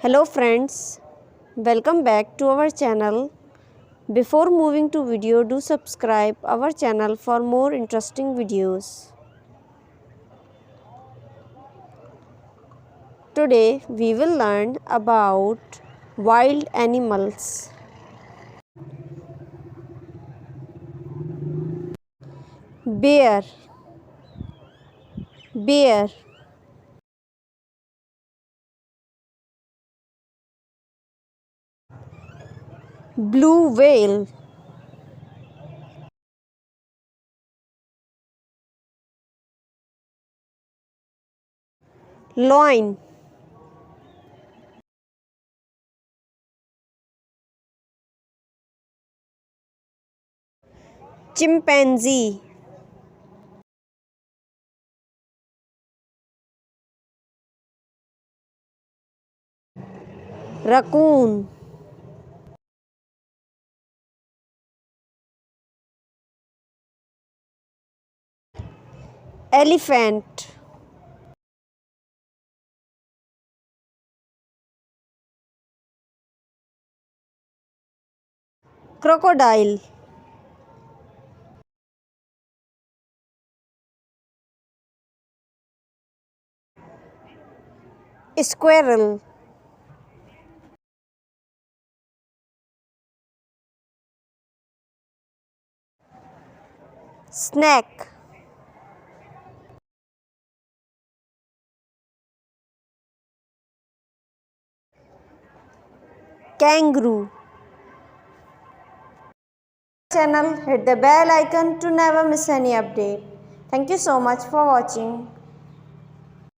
Hello friends, welcome back to our channel. Before moving to video, do subscribe our channel for more interesting videos. Today we will learn about wild animals. Bear, bear, blue whale, lion, chimpanzee, raccoon, elephant, crocodile, squirrel, snake. Kangaroo. Channel, hit the bell icon to never miss any update. Thank you so much for watching.